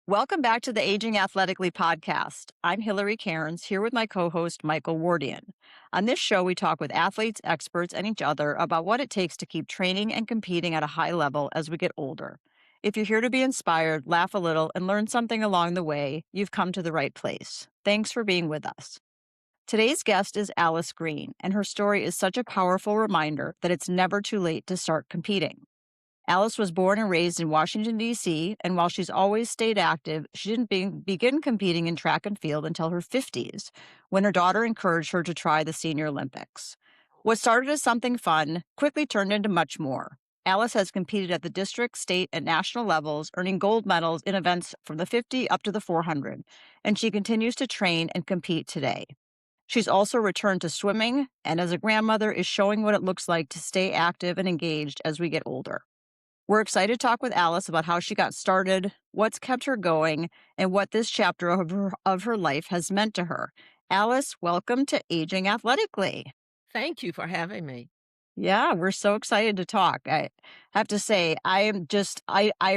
Welcome back to the Aging Athletically podcast. I'm Hillary Cairns, here with my co host, Michael Wardian. On this show, we talk with athletes, experts, and each other about what it takes to keep training and competing at a high level as we get older. If you're here to be inspired, laugh a little, and learn something along the way, you've come to the right place. Thanks for being with us. Today's guest is Alice Greene, and her story is such a powerful reminder that it's never too late to start competing. Alice was born and raised in Washington, D.C., and while she's always stayed active, she didn't begin competing in track and field until her 50s, when her daughter encouraged her to try the Senior Olympics. What started as something fun quickly turned into much more. Alice has competed at the district, state, and national levels, earning gold medals in events from the 50 up to the 400, and she continues to train and compete today. She's also returned to swimming, and as a grandmother, is showing what it looks like to stay active and engaged as we get older. We're excited to talk with Alice about how she got started, what's kept her going, and what this chapter of her life has meant to her. Alice, welcome to Aging Athletically. Thank you for having me. Yeah, we're so excited to talk. I have to say, I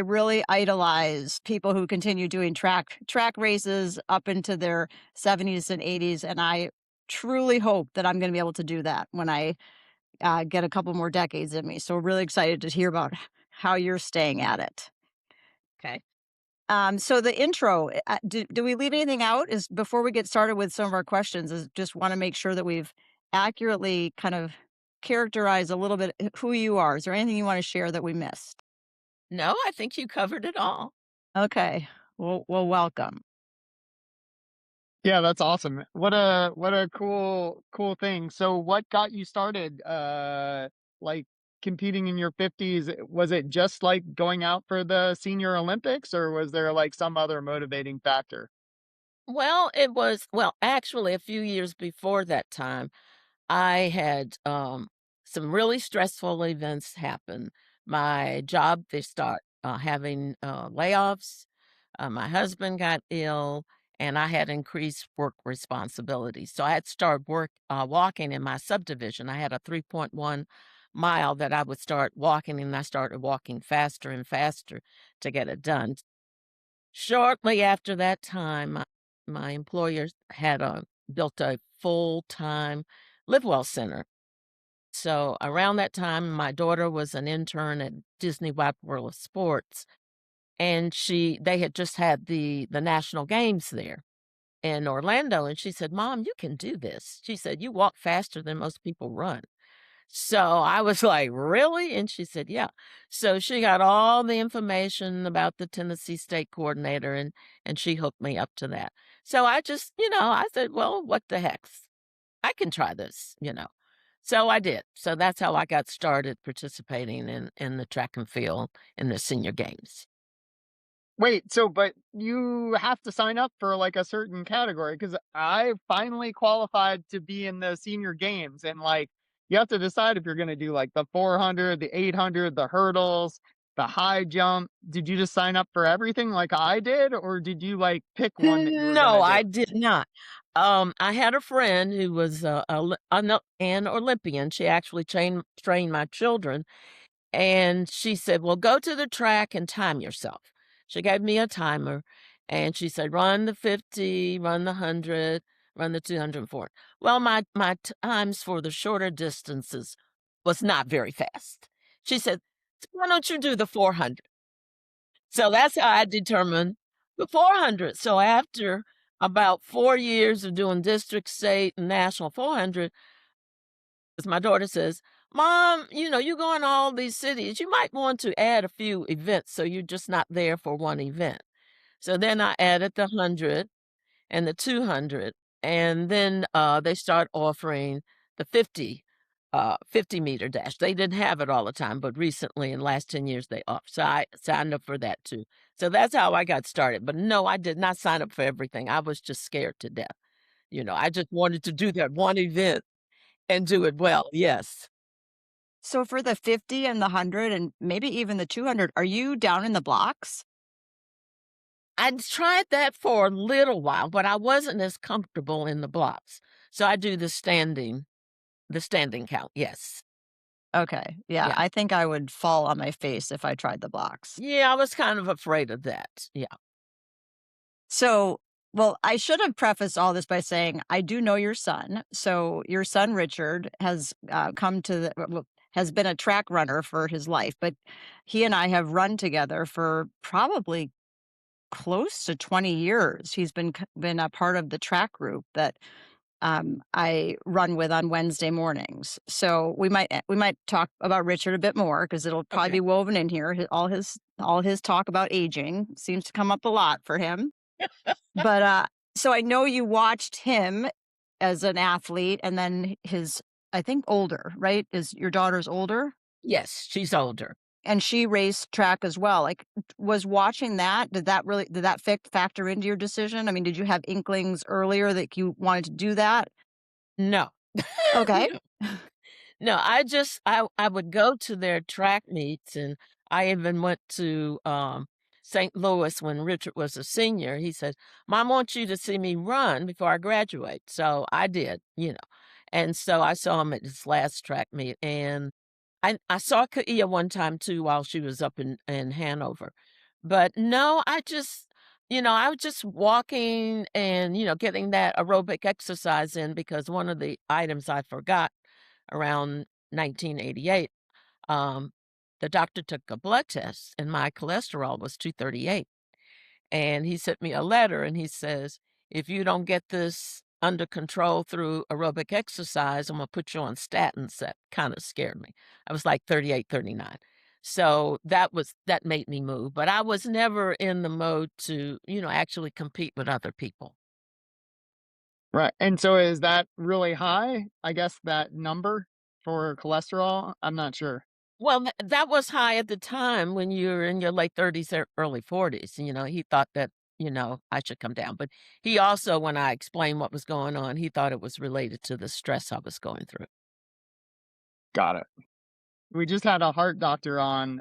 really idolize people who continue doing track races up into their 70s and 80s, and I truly hope that I'm going to be able to do that when I get a couple more decades in me. So really excited to hear about how you're staying at it. Okay. So the intro, do we leave anything out? Is before we get started with some of our questions, is just want to make sure that we've accurately kind of characterized a little bit who you are. Is there anything you want to share that we missed? No, I think you covered it all. Okay. Well, welcome. Yeah, that's awesome. What a cool thing. So what got you started like competing in your 50s? Was it just like going out for the Senior Olympics, or was there like some other motivating factor? Actually, a few years before that time, I had some really stressful events happen. My job, they start having layoffs. My husband got ill, and I had increased work responsibilities. So I had started walking in my subdivision. I had a 3.1 mile that I would start walking, and I started walking faster and faster to get it done. Shortly after that time, my employer had built a full-time live well center. So around that time, my daughter was an intern at Disney Wide World of Sports, and they had just had the national games there in Orlando, and she said, "Mom, you can do this." She said, "You walk faster than most people run." So I was like, "Really?" And she said, "Yeah." So she got all the information about the Tennessee state coordinator, and she hooked me up to that. So I just, I said, "Well, what the heck? I can try this." So I did. So that's how I got started participating in the track and field in the senior games. Wait, so but you have to sign up for like a certain category, because I finally qualified to be in the senior games, and like you have to decide if you're going to do like the 400, the 800, the hurdles, the high jump. Did you just sign up for everything like I did, or did you like pick one that you were going No, to do? I did not. I had a friend who was an Olympian. She actually trained my children. And she said, "Well, go to the track and time yourself." She gave me a timer, and she said, "Run the 50, run the 100, run the 204." Well, my times for the shorter distances was not very fast. She said, "So why don't you do the 400?" So that's how I determined the 400. So after about 4 years of doing district, state, and national 400, as my daughter says, "Mom, you go in all these cities. You might want to add a few events so you're just not there for one event." So then I added the 100 and the 200, and then they start offering the 50-meter dash. They didn't have it all the time, but recently in the last 10 years they off. So I signed up for that too. So that's how I got started. But no, I did not sign up for everything. I was just scared to death. I just wanted to do that one event and do it well. Yes. So for the 50 and the 100 and maybe even the 200, are you down in the blocks? I tried that for a little while, but I wasn't as comfortable in the blocks. So I do the standing count, yes. Okay. Yeah, Yeah. I think I would fall on my face if I tried the blocks. Yeah, I was kind of afraid of that. Yeah. So, well, I should have prefaced all this by saying I do know your son. So, your son Richard has come to has been a track runner for his life, but he and I have run together for probably close to 20 years. He's been a part of the track group that I run with on Wednesday mornings. So we might talk about Richard a bit more because it'll probably Okay. be woven in here. All his talk about aging seems to come up a lot for him. But so I know you watched him as an athlete, and then his I think older, right? Is your daughter's older? Yes, she's older. And she raced track as well. Like, was watching that, did that factor into your decision? I mean, did you have inklings earlier that you wanted to do that? No. Okay. No. No, I would go to their track meets, and I even went to, St. Louis when Richard was a senior. He said, "Mom wants you to see me run before I graduate." So I did, and so I saw him at his last track meet, and I saw Kaia one time too while she was up in Hanover. But no, I was just walking and, getting that aerobic exercise in because one of the items I forgot around 1988, um, the doctor took a blood test and my cholesterol was 238. And he sent me a letter and he says, if you don't get this under control through aerobic exercise, I'm going to put you on statins. That kind of scared me. I was like 38, 39. So that made me move, but I was never in the mode to, actually compete with other people. Right. And so is that really high? I guess that number for cholesterol? I'm not sure. Well, that was high at the time when you're in your late 30s or early 40s. He thought that, I should come down. But he also, when I explained what was going on, he thought it was related to the stress I was going through. Got it. We just had a heart doctor on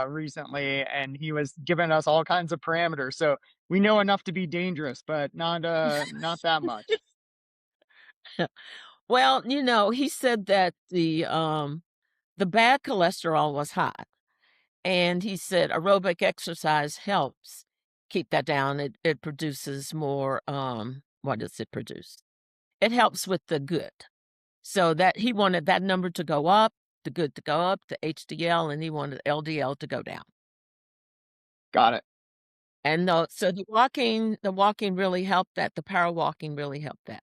recently and he was giving us all kinds of parameters. So we know enough to be dangerous, but not that much. Well, he said that the bad cholesterol was high, and he said aerobic exercise helps keep that down. It produces more, what does it produce? It helps with the good. So that he wanted that number to go up, the good to go up, the HDL, and he wanted LDL to go down. Got it. And so the walking really helped that. The power walking really helped that.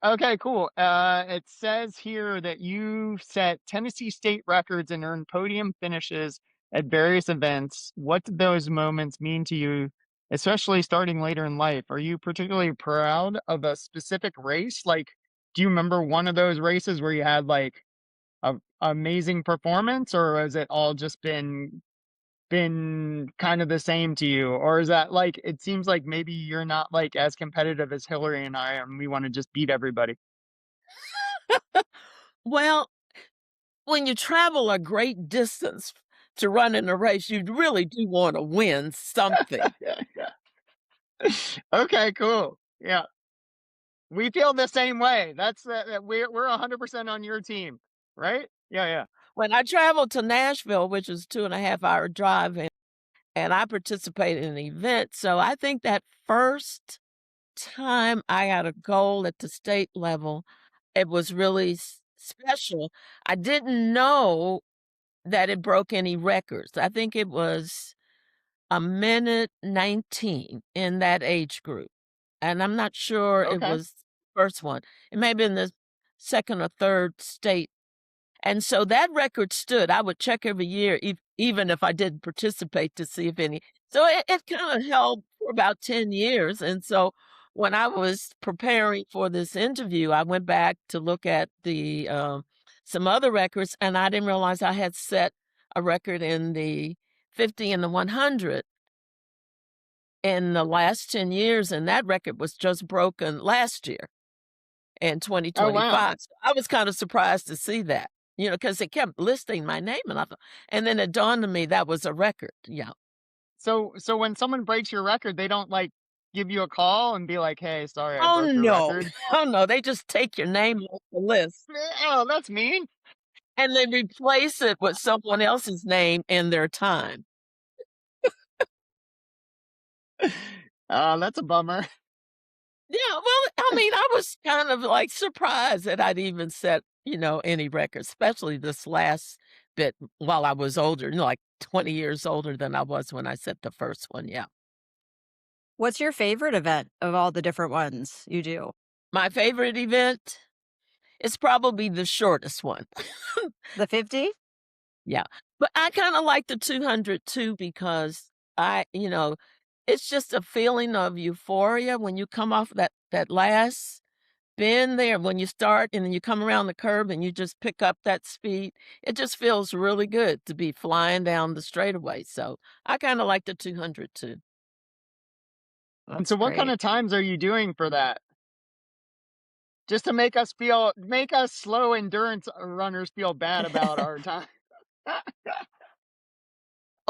Okay, cool. It says here that you set Tennessee state records and earned podium finishes at various events. What did those moments mean to you, especially starting later in life? Are you particularly proud of a specific race? Like, do you remember one of those races where you had like a amazing performance, or has it all just been kind of the same to you? Or is that like it seems like maybe you're not like as competitive as Hillary and I are, and we want to just beat everybody? Well, when you travel a great distance to run in a race, you really do wanna win something. Okay, cool. Yeah, we feel the same way. That's we're 100% on your team, right? Yeah, yeah. When I traveled to Nashville, which is 2.5-hour drive, and I participated in an event, so I think that first time I had a goal at the state level, it was really special. I didn't know that it broke any records. I think it was a minute 19 in that age group, and I'm not sure it Okay, was the first one. It may have been the second or third state, and so that record stood. I would check every year, even if I didn't participate, to see if any. So it kind of held for about 10 years. And so when I was preparing for this interview, I went back to look at some other records, and I didn't realize I had set a record in the 50 and the 100 in the last 10 years. And that record was just broken last year in oh wow. 2025. So I was kind of surprised to see that, because it kept listing my name, and I thought, and then it dawned on me that was a record. Yeah. So when someone breaks your record, they don't like give you a call and be like, "Hey, sorry, I Oh broke your no. record." Oh no. They just take your name off the list Oh, that's mean. and they replace it with someone else's name in their time. That's a bummer. Yeah, well, I mean, I was kind of, like, surprised that I'd even set, any records, especially this last bit while I was older, like 20 years older than I was when I set the first one, yeah. What's your favorite event of all the different ones you do? My favorite event is probably the shortest one. The 50? Yeah, but I kinda like the 200 too because it's just a feeling of euphoria when you come off that last been there when you start and then you come around the curve and you just pick up that speed. It just feels really good to be flying down the straightaway, so I kinda like the 200 too. And That's so what kind great. of times are you doing for that? Just to make us slow endurance runners feel bad about our time.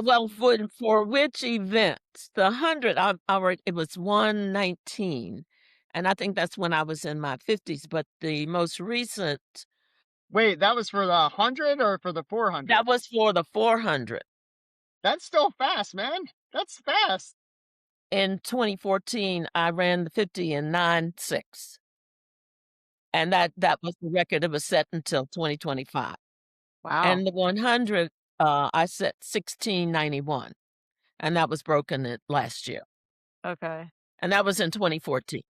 Well, for which event? The 100, I already it was 119, and I think that's when I was in my 50s, but the most recent Wait, that was for the 100 or for the that 400? was for the 400. That's still fast, man. That's fast. In 2014, I ran the 50 in 9:06. And that was the record that was set until 2025. Wow. And the 100, I set 16:91, and that was broken at last year, Okay. and that was in 2014.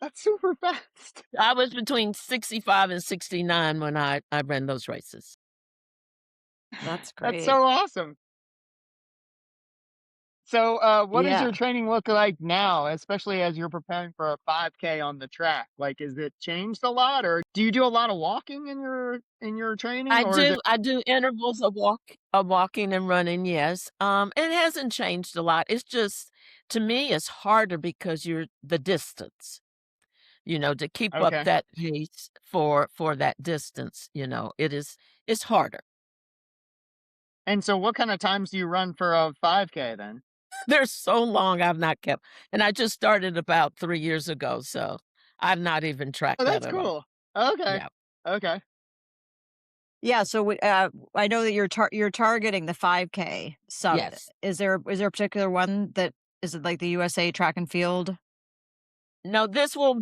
That's super fast. I was between 65 and 69 when I ran those races. That's That's great. so awesome. So, what does your Yeah. training look like now, especially as you're preparing for a 5K on the track? Like, is it changed a lot, or do you do a lot of walking in your training, or is it I do intervals of walking and running, yes. It hasn't changed a lot. It's just to me, it's harder because you're the distance. To keep up okay? that pace for that distance, it's harder. And so, what kind of times do you run for a 5K then? There's so long I've not kept and I just started about 3 years ago, so I've not even Oh, tracked that that's at all. cool. Okay, Yeah. okay. Yeah, so I know that you're targeting the 5K summit. Yes. Is there a particular one that is it like the USA Track and Field? No, this will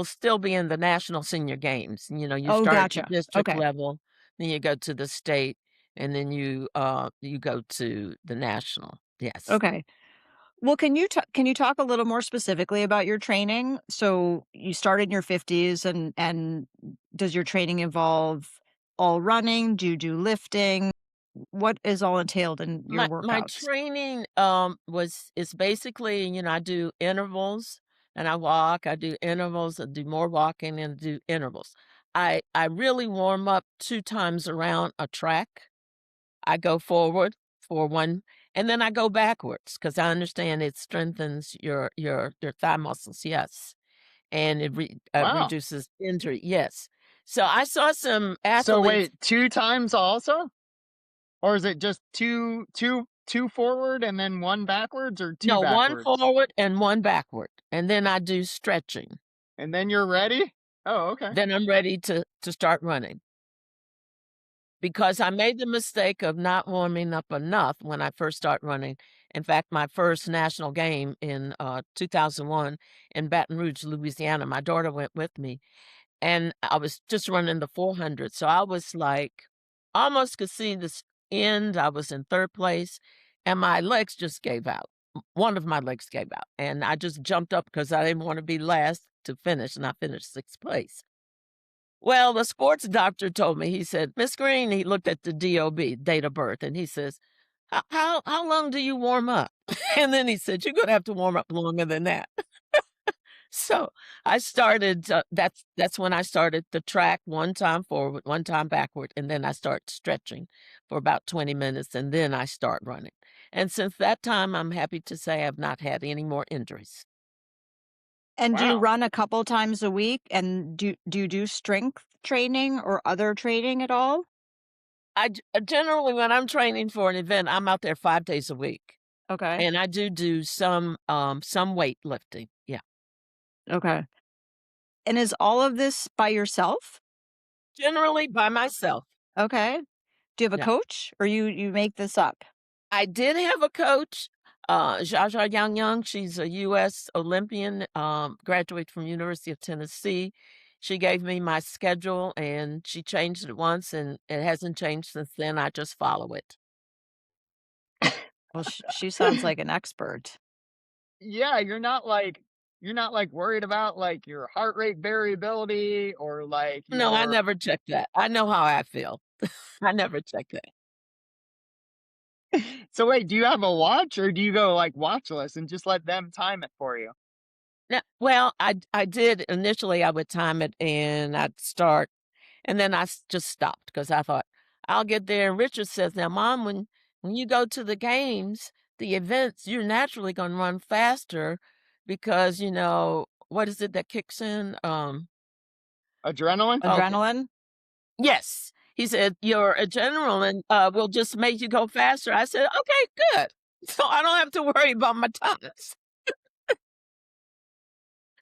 still be in the national senior games. You Oh, start at the gotcha. district Okay. level, then you go to the state, and then you go to the national. Yes. Okay. Well, can you talk a little more specifically about your training? So you started in your 50s and does your training involve all running? Do you do lifting? What is all entailed in your My workouts? training, is basically, I do intervals and I walk, I do intervals, I do more walking and do intervals. I really warm up 2 times around a track. I go forward for 1 and then I go backwards because I understand it strengthens your thigh muscles, yes, and it Wow. reduces injury, yes. So I saw some So athletes. wait, 2 times also? Or is it just two forward and then 1 backwards, or 2 No, 1 backwards? forward and 1 backward, and then I do stretching. And then you're ready? Oh, okay. Then I'm ready to start running, because I made the mistake of not warming up enough when I first start running. In fact, my first national game in, 2001 in Baton Rouge, Louisiana, my daughter went with me, and I was just running the 400, so I was, like, almost could see this end. I was in 3rd place, and my legs just gave out. One of my legs gave out, and I just jumped up because I didn't wanna be last to finish, and I finished 6th place. Well, the sports doctor told me, he said, "Miss Green," he looked at the DOB, date of birth, and he says, "How long do you warm up?" And then he said, "You're gonna have to warm up longer than that." So, I started, that's when I started the track 1 time forward, 1 time backward, and then I start stretching for about 20 minutes, and then I start running. And since that time, I'm happy to say I've not had any more injuries. And do you Wow. run a couple times a week? And do you do strength training or other training at all? Generally, when I'm training for an event, I'm out there 5 days a week, Okay. and I do some weightlifting, yeah. Okay. And is all of this by yourself? Generally by myself, Okay. Do you have a yeah. coach or you make this up? I did have a coach. Zsa Zsa Yang, she's a US Olympian, graduate from University of Tennessee. She gave me my schedule, and she changed it once, and it hasn't changed since then. I just follow it. Well, she sounds like an expert. Yeah, you're not like worried about like your heart rate variability or like No, I your never check that. I know how I feel. I never check that. So wait, do you have a watch or do you go like watchless and just let them time it for you? No, well, I did initially, I would time it and I'd start, and then just stopped because I thought, I'll get there. And Richard says, now, Mom, when you go to the games, the events, you're naturally going to run faster because, what is it that kicks in? Adrenaline? Okay. Adrenaline? Yes. He said, your adrenaline will just make you go faster. I said, okay, good. So I don't have to worry about my times.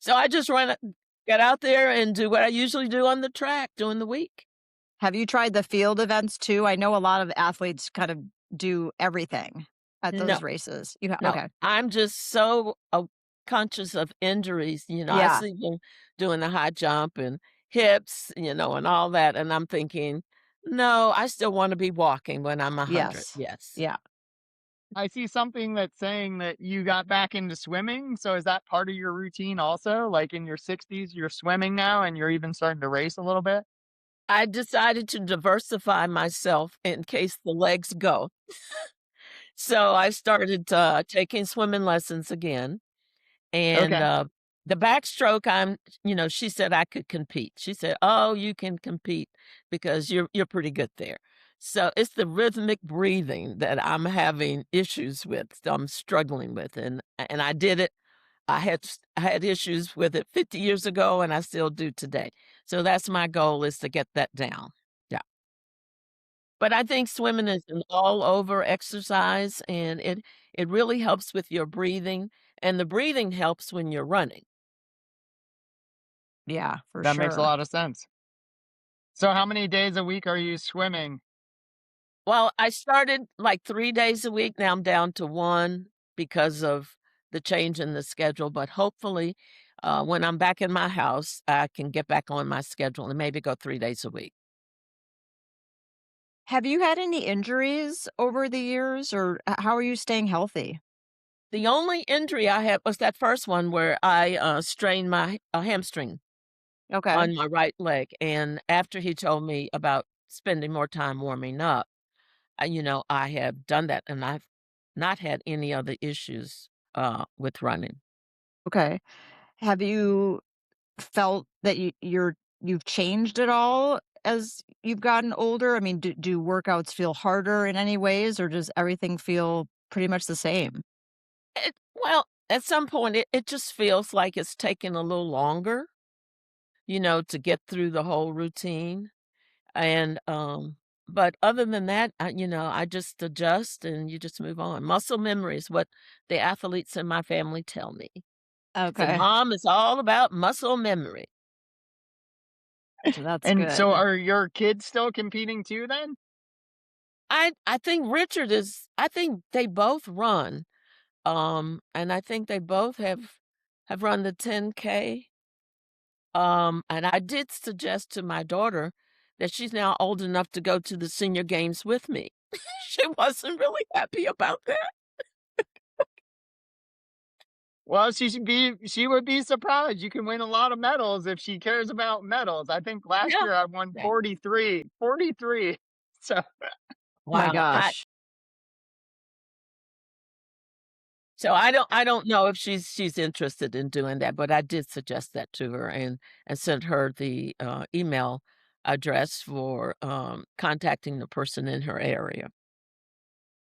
So I just get out there and do what I usually do on the track during the week. Have you tried the field events too? I know a lot of athletes kind of do everything at No, those races. no, Okay. I'm just so conscious of injuries. I Yeah. see them doing the high jump and hips, and all that. And I'm thinking, no, I still want to be walking when I'm 100. Yes. Yes. Yeah. I see something that's saying that you got back into swimming. So is that part of your routine also? Like in your 60s, you're swimming now and you're even starting to race a little bit? I decided to diversify myself in case the legs go. So I started taking swimming lessons again. And, Okay. the backstroke, she said I could compete. She said, "Oh, you can compete because you're pretty good there." So it's the rhythmic breathing that I'm having issues with, I'm struggling with, and I did it. I had issues with it 50 years ago, and I still do today. So that's my goal, is to get that down. Yeah. But I think swimming is an all over exercise, and it really helps with your breathing, and the breathing helps when you're running. Yeah, for That makes a sure. lot of sense. So how many days a week are you swimming? Well, I started like 3 days a week, now I'm down to 1 because of the change in the schedule, but hopefully, when I'm back in my house, I can get back on my schedule and maybe go 3 days a week. Have you had any injuries over the years, or how are you staying healthy? The only injury I had was that first one where I, strained my, hamstring Okay. on my right leg, and after he told me about spending more time warming up, I have done that, and I've not had any other issues, with running. Okay. Have you felt that you've changed at all as you've gotten older? I mean, do workouts feel harder in any ways, or does everything feel pretty much the same? Well, at some point, it just feels like it's taking a little longer, to get through the whole routine, and, but other than that, I just adjust and you just move on. Muscle memory is what the athletes in my family tell me. Say, Okay. "Mom is all about muscle memory." So that's And so good. are your kids still competing too then? I think I think they both run, and I think they both have run the 10K. And I did suggest to my daughter that she's now old enough to go to the senior games with me. She wasn't really happy about that. Well, she would be surprised. You can win a lot of medals if she cares about medals. I think last Yeah. year I won Yeah. 43, 43. So My Wow. gosh. I don't know if she's interested in doing that, but I did suggest that to her, and sent her the, email address for, contacting the person in her area.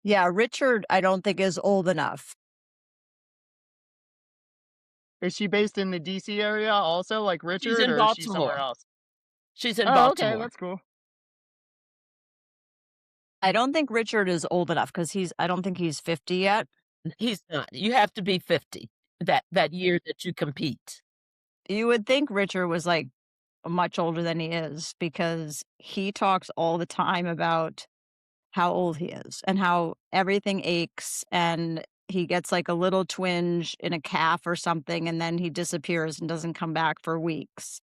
Yeah, Richard, I don't think is old enough. is she based in the DC area also like She's Richard in or is she somewhere Baltimore. else? She's in Oh, okay, Baltimore. that's cool. I don't think Richard is old enough because I don't think he's 50 yet. He's not. You have to be 50 that year that you compete. You would think Richard was like much older than he is because he talks all the time about how old he is and how everything aches, and he gets like a little twinge in a calf or something, and then he disappears and doesn't come back for weeks.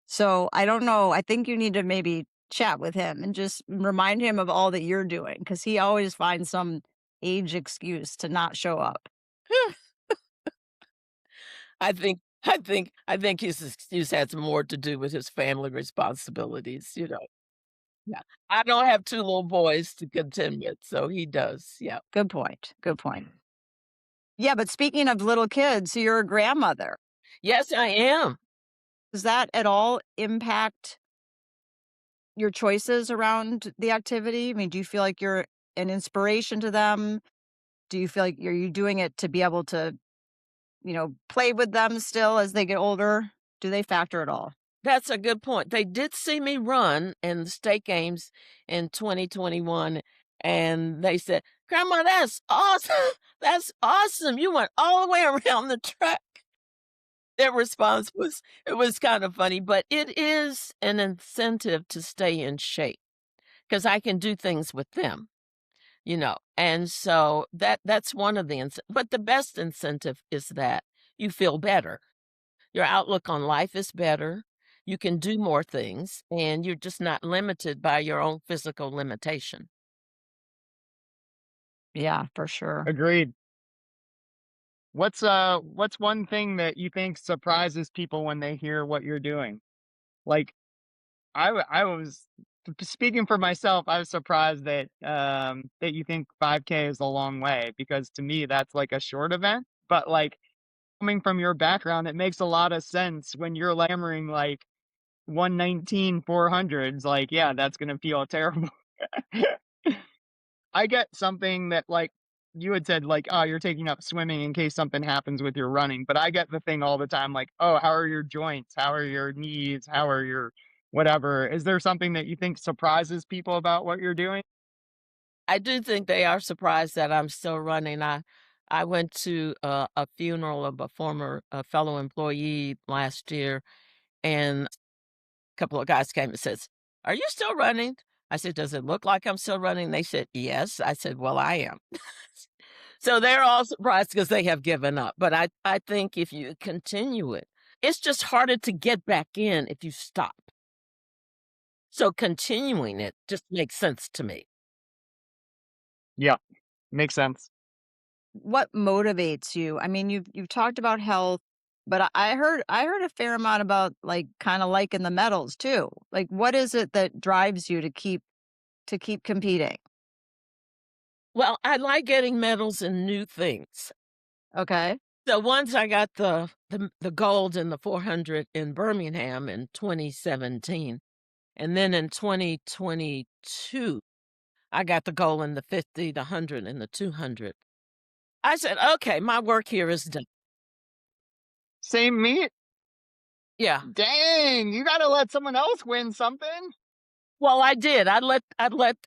So I don't know. I think you need to maybe chat with him and just remind him of all that you're doing because he always finds some age excuse to not show up. I think his excuse has more to do with his family responsibilities, you know? Yeah. I don't have 2 little boys to contend with, so he does, yeah. Good point. Good point. Yeah, but speaking of little kids, so you're a grandmother. Yes, I am. Does that at all impact your choices around the activity? I mean, do you feel like you're an inspiration to them? Do you feel like you doing it to be able to, play with them still as they get older? Do they factor at all? That's a good point. They did see me run in the state games in 2021, and they said, "Grandma, that's awesome. That's awesome. You went all the way around the track." Their response was it was kind of funny, but it is an incentive to stay in shape because I can do things with them, you know, and so that's one of the but the best incentive is that you feel better. Your outlook on life is better. You can do more things, and you're just not limited by your own physical limitation. Yeah, for sure. Agreed. What's one thing that you think surprises people when they hear what you're doing? Like I was speaking for myself, I was surprised that that you think 5K is a long way because to me that's like a short event, but like coming from your background it makes a lot of sense when you're like hammering like 119 400s like yeah, that's going to feel terrible. I get something that, like, you had said, like, "Oh, you're taking up swimming in case something happens with your running," but I get the thing all the time, like, "Oh, how are your joints? How are your knees? How are your whatever?" Is there something that you think surprises people about what you're doing? I do think they are surprised that I'm still running. I went to a funeral of a former fellow employee last year, and a couple of guys came and says, "Are you still running?" I said, "Does it look like I'm still running?" They said, "Yes." I said, "Well, I am." So they're all surprised because they have given up. But I think if you continue it, it's just harder to get back in if you stop. So continuing it just makes sense to me. Yeah, makes sense. What motivates you? I mean, you've talked about health, but I heard a fair amount about like kind of liking the medals too. Like what is it that drives you to keep competing? Well, I like getting medals in new things. Okay. So once I got the gold in the 400 in Birmingham in 2017, and then in 2022, I got the gold in the 50, the 100, and the 200. I said, "Okay, my work here is done." Same meat? Yeah. Dang, you gotta let someone else win something. Well, I did. I let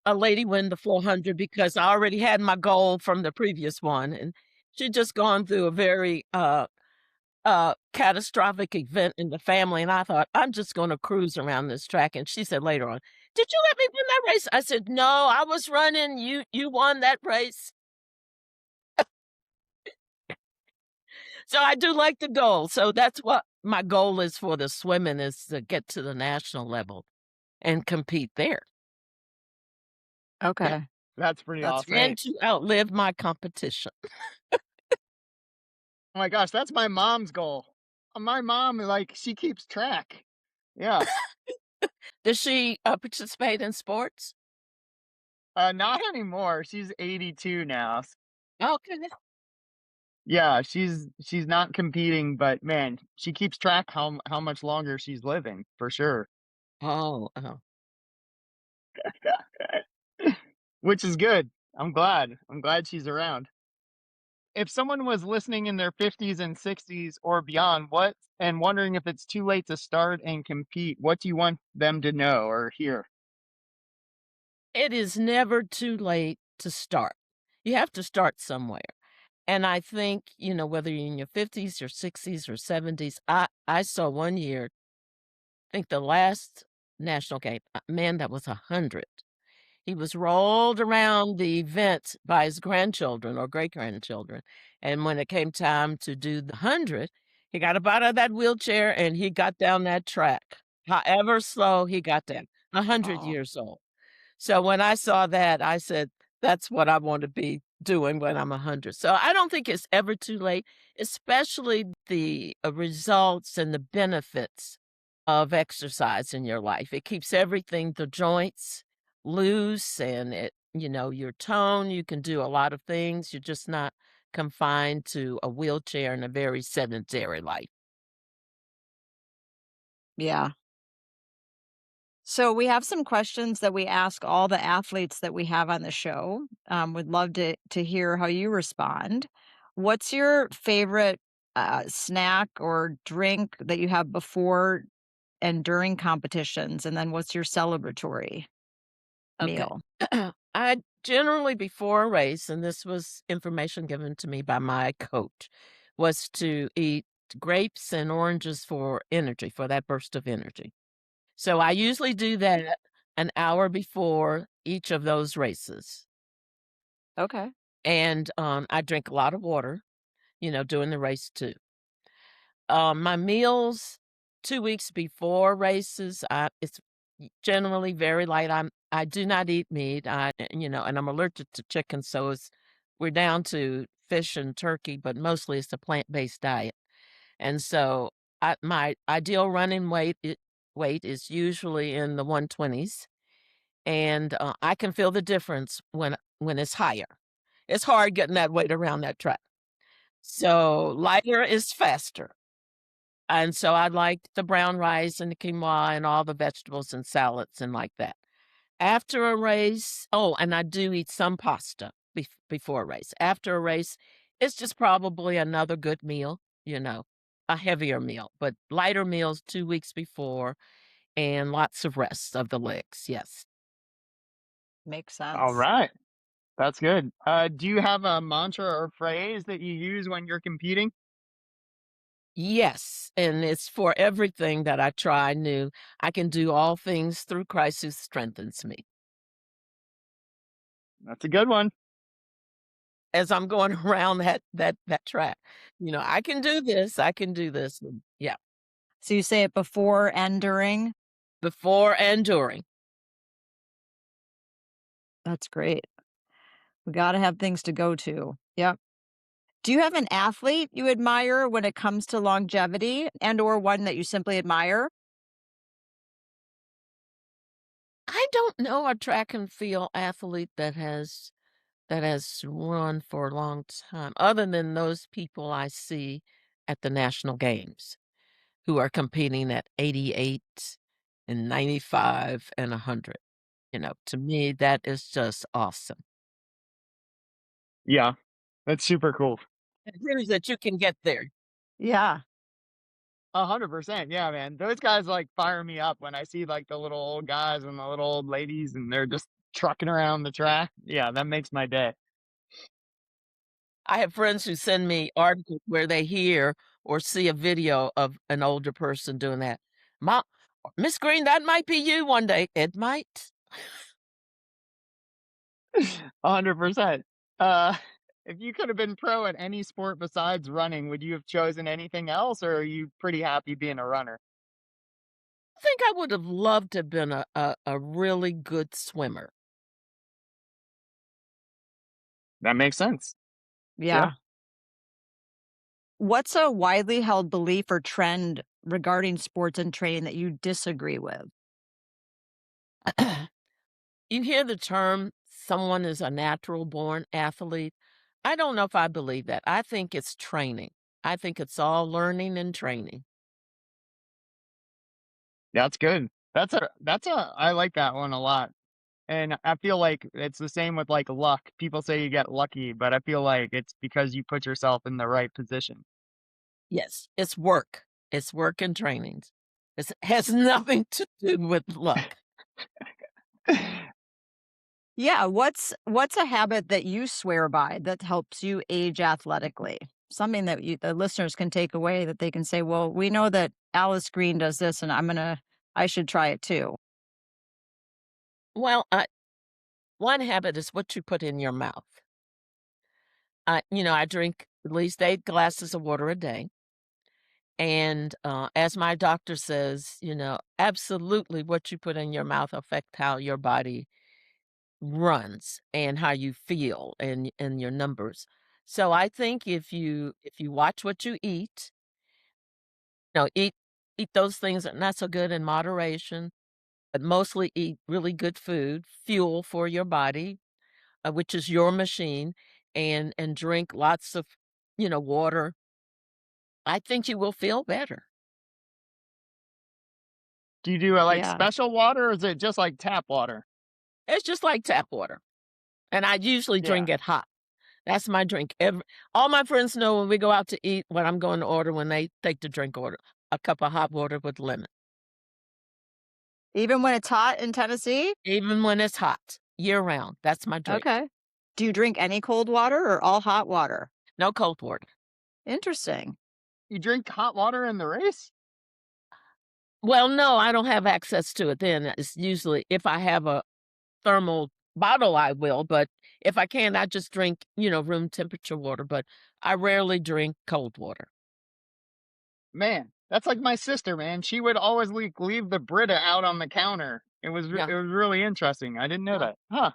a lady win the 400 because I already had my goal from the previous one, and she'd just gone through a very, catastrophic event in the family, and I thought, "I'm just gonna cruise around this track," and she said later on, "Did you let me win that race?" I said, "No, I was running, you won that race." So I do like the goal, so that's what my goal is for the swimming is to get to the national level and compete there, Okay. That's pretty That's awesome. and great. to outlive my competition. Oh my gosh, that's my mom's goal. My mom, like, she keeps track. Yeah. Does she, participate in sports? Not anymore. She's 82 now. Okay. Yeah, she's not competing, but man, she keeps track how much longer she's living, for sure. Oh, oh. Which is good. I'm glad. I'm glad she's around. If someone was listening in their 50s and 60s or beyond, what and wondering if it's too late to start and compete, what do you want them to know or hear? It is never too late to start. You have to start somewhere. And I think, whether you're in your 50s or 60s or 70s, I saw one year, I think the last national game, man, that was 100. He was rolled around the event by his grandchildren or great-grandchildren, and when it came time to do the 100, he got up out of that wheelchair and he got down that track. However slow, he got down, 100 Oh, years old. So when I saw that, I said, "That's what I want to be doing when I'm 100." So I don't think it's ever too late, especially the, results and the benefits of exercise in your life. It keeps everything the joints loose and your tone, you can do a lot of things. You're just not confined to a wheelchair and a very sedentary life. yeah. So we have some questions that we ask all the athletes that we have on the show. Would love to hear how you respond. What's your favorite snack or drink that you have before and during competitions? And then what's your celebratory Okay. meal? I generally, before a race, and this was information given to me by my coach, was to eat grapes and oranges for energy, for that burst of energy. So I usually do that an hour before each of those races. Okay. And I drink a lot of water, during the race too. My meals 2 weeks before races, it's generally very light. I do not eat meat, and I'm allergic to chicken, so we're down to fish and turkey, but mostly it's a plant-based diet. And so, my ideal running weight is usually in the 120s, and, I can feel the difference when it's higher. It's hard getting that weight around that track. So, lighter is faster. And so I like the brown rice and the quinoa and all the vegetables and salads and like that. After a race and I do eat some pasta before a race. After a race, it's just probably another good meal, a heavier meal, but lighter meals 2 weeks before and lots of rest of the legs, yes. Makes All sense. right. That's good. Do you have a mantra or phrase that you use when you're competing? Yes, and it's for everything that I try new. I can do all things through Christ who strengthens me. That's a good one. As I'm going around that track. "I can do this, I can do this." And yeah, So you say it before and during? before and during. That's great. We got to have things to go to. Yep. Do you have an athlete you admire when it comes to longevity and or one that you simply admire? I don't know a track and field athlete that has run for a long time, other than those people I see at the national games who are competing at 88 and 95 and 100. To me, that is just awesome. Yeah, that's super cool. It proves that you can get there. Yeah, 100%. Yeah, man. Those guys like fire me up when I see like the little old guys and the little old ladies and they're just trucking around the track. Yeah, that makes my day. I have friends who send me articles where they hear or see a video of an older person doing that. "Ma Miss Green, that might be you one day." It might. 100%. Uh, if you could have been pro at any sport besides running, would you have chosen anything else or are you pretty happy being a runner? I think I would have loved to have been a really good swimmer. That makes sense. Yeah. yeah. What's a widely held belief or trend regarding sports and training that you disagree with? You hear the term, "someone is a natural born athlete." I don't know if I believe that. I think it's training. I think it's all learning and training. That's good. That's a I like that one a lot. And I feel like it's the same with like luck. People say you get lucky, but I feel like it's because you put yourself in the right position. Yes, it's work. It's work and trainings. It has nothing to do with luck. Yeah, what's a habit that you swear by that helps you age athletically? Something that the listeners can take away that they can say, "Well, we know that Alice Green does this and I should try it too." Well, One habit is what you put in your mouth. I drink at least 8 glasses of water a day, and, as my doctor says, absolutely what you put in your mouth affect how your body runs and how you feel and your numbers. So I think if you watch what you eat, eat those things that are not so good in moderation, but mostly eat really good food, fuel for your body, which is your machine, and drink lots of, water. I think you will feel better. Do you do, like, Yeah. special water, or is it just like tap water? It's just like tap water, and I usually Yeah. drink it hot. That's my drink. All my friends know when we go out to eat what I'm going to order when they take the drink order, a cup of hot water with lemon, Even when it's hot in Tennessee? even when it's hot, year round. That's my drink. Okay. Do you drink any cold water or all hot water? No cold water. Interesting. You drink hot water in the race? Well, no, I don't have access to it then. It's usually if I have a thermal bottle, I will, but if I can't, I just drink, room temperature water, but I rarely drink cold water. Man, that's like my sister, man. She would always leave the Brita out on the counter. Yeah. It was really interesting. I didn't know Uh, that. Huh.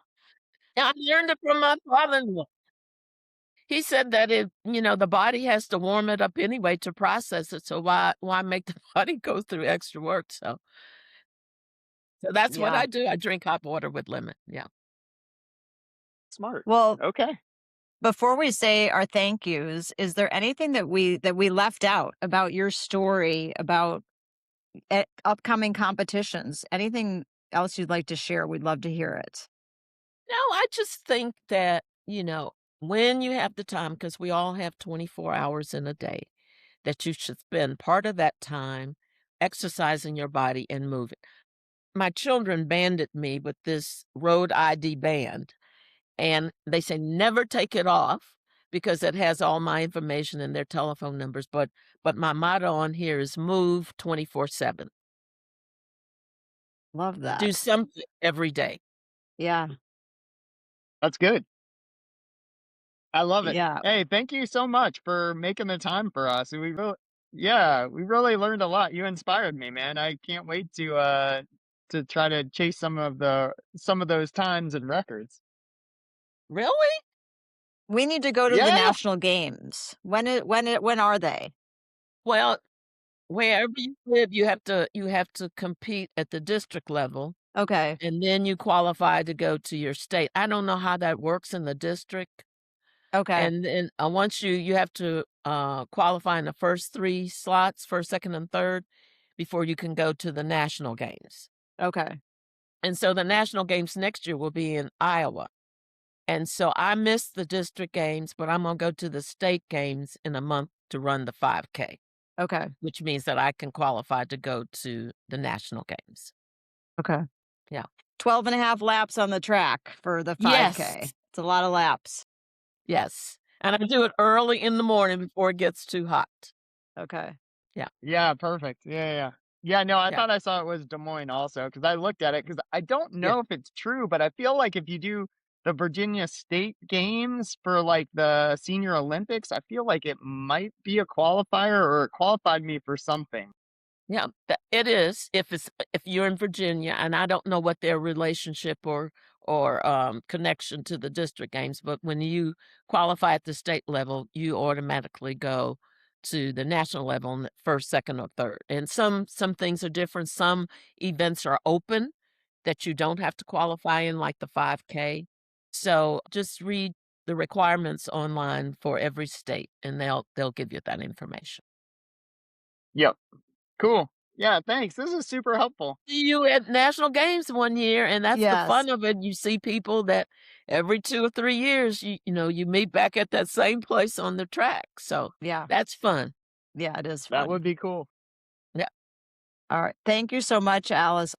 yeah, I learned it from my father-in-law. He said that the body has to warm it up anyway to process it, so why make the body go through extra work? So that's what Yeah. I do. I drink hot water with lemon. Yeah. Smart. Well, Okay. before we say our thank yous, is there anything that we left out about your story about upcoming competitions? Anything else you'd like to share? We'd love to hear it. No, I just think that, when you have the time, because we all have 24 hours in a day, that you should spend part of that time exercising your body and moving. My children banded me with this road ID band, and they say, "Never take it off," because it has all my information and their telephone numbers, but my motto on here is move 24/7. Love Do that. something every day. Yeah. That's good. I love it. Yeah. Hey, thank you so much for making the time for us. Yeah, we really learned a lot. You inspired me, man. I can't wait to try to chase some of those times and records. Really? We need to go to the Yeah. national games. When are they? Well, wherever you live, you have to compete at the district level, Okay. and then you qualify to go to your state. I don't know how that works in the district, Okay. and then, once you have to, qualify in the first 3 slots, 1st, 2nd, and 3rd, before you can go to the national games. Okay. And so the national games next year will be in Iowa. And so I missed the district games, but I'm gonna go to the state games in a month to run the 5K, Okay. which means that I can qualify to go to the national games. Okay. Yeah. 12 and a half laps on the track for the Yes. 5K. It's a lot of laps. Yes. And I do it early in the morning before it gets too hot. Okay. Yeah. Yeah, perfect. Yeah. Yeah, no, I Yeah. thought I saw it was Des Moines also because I looked at it because I don't Yeah. know if it's true, but I feel like if you do the Virginia State games for like the Senior Olympics, I feel like it might be a qualifier or it qualified me for something. Yeah, it is if you're in Virginia, and I don't know what their relationship or connection to the district games, but when you qualify at the state level, you automatically go to the national level in the 1st, 2nd, or 3rd. And some things are different. Some events are open that you don't have to qualify in, like the 5K. So just read the requirements online for every state, and they'll give you that information. Yep. Cool. Yeah, thanks. This is super helpful. See you at national games one year, and that's the Yes. fun of it. You see people that every 2 or 3 years, you meet back at that same place on the track, so Yeah. that's fun. Yeah, it is That fun. would be cool. Yeah, All right. Thank you so much, Alice.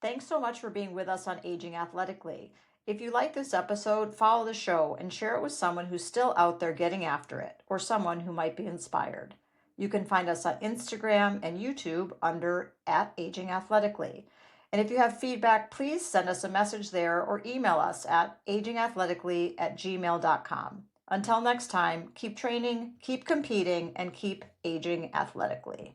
Thanks so much for being with us on Aging Athletically. If you like this episode, follow the show and share it with someone who's still out there getting after it or someone who might be inspired. You can find us on Instagram and YouTube under @Aging Athletically. And if you have feedback, please send us a message there or email us at agingathletically@gmail.com. Until next time, keep training, keep competing, and keep aging athletically.